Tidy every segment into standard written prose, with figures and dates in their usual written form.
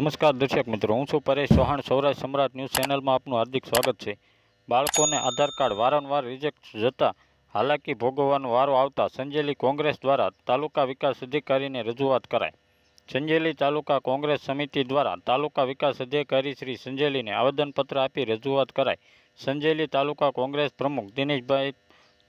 નમસ્કાર દર્શક મિત્રો, હું છું પરેશ ચૌહાણ. સૌરાષ્ટ્ર સમ્રાટ ન્યૂઝ ચેનલમાં આપનું હાર્દિક સ્વાગત છે. બાળકોને આધાર કાર્ડ વારંવાર રિજેક્ટ જતા હાલાકી ભોગવવાનો વારો આવતા સંજેલી કોંગ્રેસ દ્વારા તાલુકા વિકાસ અધિકારીને રજૂઆત કરાઈ. સંજેલી તાલુકા કોંગ્રેસ સમિતિ દ્વારા તાલુકા વિકાસ અધિકારી શ્રી સંજેલીને આવેદનપત્ર આપી રજૂઆત કરાઈ. સંજેલી તાલુકા કોંગ્રેસ પ્રમુખ દિનેશભાઈ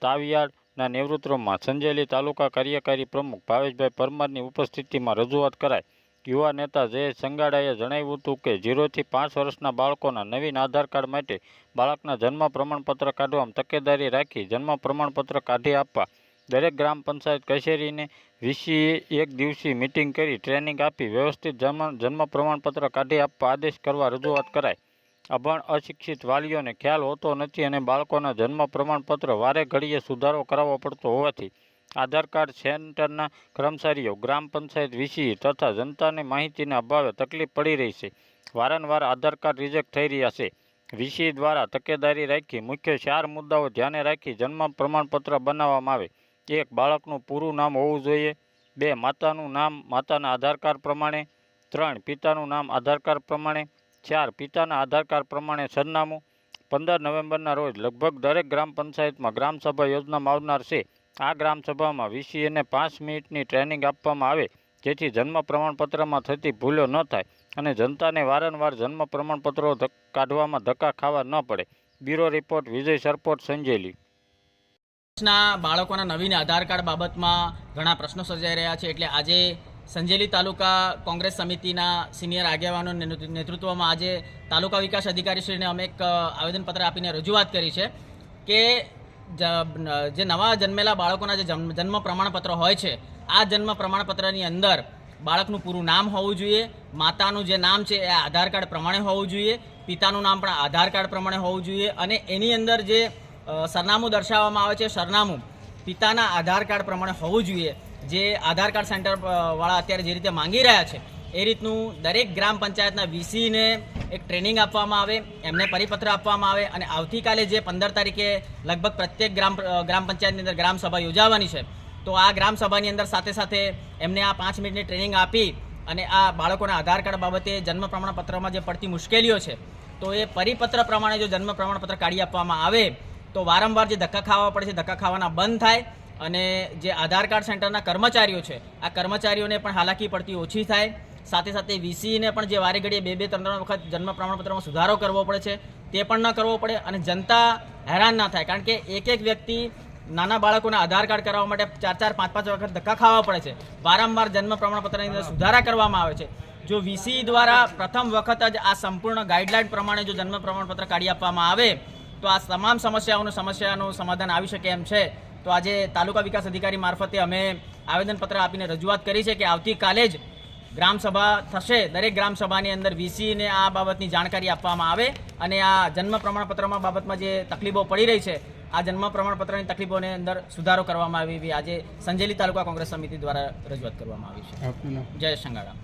તાવિયાડના નેતૃત્વમાં સંજેલી તાલુકા કાર્યકારી પ્રમુખ ભાવેશભાઈ પરમારની ઉપસ્થિતિમાં રજૂઆત કરાઈ. યુવા નેતા જયેશ સંગાડાએ જણાવ્યું હતું કે 0 થી 5 વર્ષના બાળકોના નવીન આધાર કાર્ડ માટે બાળકના જન્મ પ્રમાણપત્ર કાઢવામાં તકેદારી રાખી જન્મ પ્રમાણપત્ર કાઢી આપવા દરેક ગ્રામ પંચાયત કચેરીને વીસીએ એક દિવસીય મિટિંગ કરી ટ્રેનિંગ આપી વ્યવસ્થિત જન્મ પ્રમાણપત્ર કાઢી આપવા આદેશ કરવા રજૂઆત કરાઈ. અભણ અશિક્ષિત વાલીઓને ખ્યાલ હોતો નથી અને બાળકોના જન્મ પ્રમાણપત્ર વારે ઘડીએ સુધારો કરાવવો પડતો હોવાથી આધાર કાર્ડ સેન્ટરના કર્મચારીઓ, ગ્રામ પંચાયત વીસી તથા જનતાને માહિતીના અભાવે તકલીફ પડી રહી છે. વારંવાર આધાર કાર્ડ રિજેક્ટ થઈ રહ્યા છે. વીસી દ્વારા તકેદારી રાખી મુખ્ય 4 મુદ્દાઓ ધ્યાને રાખી જન્મ પ્રમાણપત્ર બનાવવામાં આવે. 1. બાળકનું પૂરું નામ હોવું જોઈએ. 2. માતાનું નામ માતાના આધાર કાર્ડ પ્રમાણે. 3. પિતાનું નામ આધાર કાર્ડ પ્રમાણે. 4. પિતાના આધાર કાર્ડ પ્રમાણે સરનામું. 15 નવેમ્બરના રોજ લગભગ દરેક ગ્રામ પંચાયતમાં ગ્રામસભા યોજવામાં આવનાર છે. આ ગ્રામસભામાં વીસીએને 5 મિનિટની ટ્રેનિંગ આપવામાં આવે જેથી જન્મ પ્રમાણપત્રમાં થતી ભૂલો ન થાય અને જનતાને વારંવાર જન્મ પ્રમાણપત્રો કાઢવામાં ધક્કા ખાવા ન પડે. બ્યુરો રિપોર્ટ વિજય સરપોટ, સંજેલી. બાળકોના નવીન આધાર કાર્ડ બાબતમાં ઘણા પ્રશ્નો સર્જાઈ રહ્યા છે એટલે આજે સંજેલી તાલુકા કોંગ્રેસ સમિતિના સિનિયર આગેવાનો નેતૃત્વમાં આજે તાલુકા વિકાસ અધિકારીશ્રીને અમે એક આવેદનપત્ર આપીને રજૂઆત કરી છે કે જે નવા જન્મેલા બાળકોના જે જન્મ પ્રમાણપત્ર હોય છે આ જન્મ પ્રમાણપત્રની અંદર બાળકનું પૂરું નામ હોવું જોઈએ. માતાનું જે નામ છે એ આધાર કાર્ડ પ્રમાણે હોવું જોઈએ. પિતાનું નામ પણ આધાર કાર્ડ પ્રમાણે હોવું જોઈએ અને એની અંદર જે સરનામું દર્શાવવામાં આવે છે સરનામું પિતાના આધાર કાર્ડ પ્રમાણે હોવું જોઈએ. જે આધાર કાર્ડ સેન્ટર વાળા અત્યારે જે રીતે માંગી રહ્યા છે એ રીતનું દરેક ગ્રામ પંચાયતના વીસીને એક ટ્રેનિંગ આપવામાં આવે, એમને પરિપત્ર આપવામાં આવે અને આવતીકાલે જે 15 તારીખે લગભગ પ્રત્યેક ગ્રામ પંચાયતની અંદર ગ્રામસભા યોજાવાની છે તો આ ગ્રામસભાની અંદર સાથે સાથે એમને આ 5 મિનિટની ટ્રેનિંગ આપી અને આ બાળકોના આધાર કાર્ડ બાબતે જન્મ પ્રમાણપત્રમાં જે પડતી મુશ્કેલીઓ છે તો એ પરિપત્ર પ્રમાણે જો જન્મ પ્રમાણપત્ર કાઢી આપવામાં આવે તો વારંવાર જે ધક્કા ખાવા પડે છે ધક્કા ખાવાના બંધ થાય અને જે આધાર કાર્ડ સેન્ટરના કર્મચારીઓ છે આ કર્મચારીઓને પણ હાલાકી પડતી ઓછી થાય. સાથે સાથે વીસીને પણ જે વારે ઘડીએ 2-3 વખત જન્મ પ્રમાણપત્રમાં સુધારો કરવો પડે છે તે પણ ન કરવો પડે અને જનતા હેરાન ના થાય. કારણ કે એક વ્યક્તિ નાના બાળકોના આધાર કાર્ડ કરાવવા માટે 4-5 વખત ધક્કા ખાવા પડે છે. વારંવાર જન્મ પ્રમાણપત્રની અંદર સુધારા કરવામાં આવે છે. જો વીસી દ્વારા પ્રથમ વખત જ આ સંપૂર્ણ ગાઈડલાઈન પ્રમાણે જો જન્મ પ્રમાણપત્ર કાઢી આપવામાં આવે તો આ તમામ સમસ્યાનું સમાધાન આવી શકે એમ છે. તો આજે તાલુકા વિકાસ અધિકારી મારફતે અમે આવેદનપત્ર આપીને રજૂઆત કરી છે કે આવતીકાલે જ ગ્રામસભા થશે. દરેક ગ્રામસભાની અંદર વીસીને આ બાબતની જાણકારી આપવામાં આવે અને આ જન્મ પ્રમાણપત્રમાં બાબતમાં જે તકલીફો પડી રહી છે આ જન્મ પ્રમાણપત્રની તકલીફોને અંદર સુધારો કરવામાં આવે એવી આજે સંજેલી તાલુકા કોંગ્રેસ સમિતિ દ્વારા રજૂઆત કરવામાં આવી છે. જયેશ સંગાડા.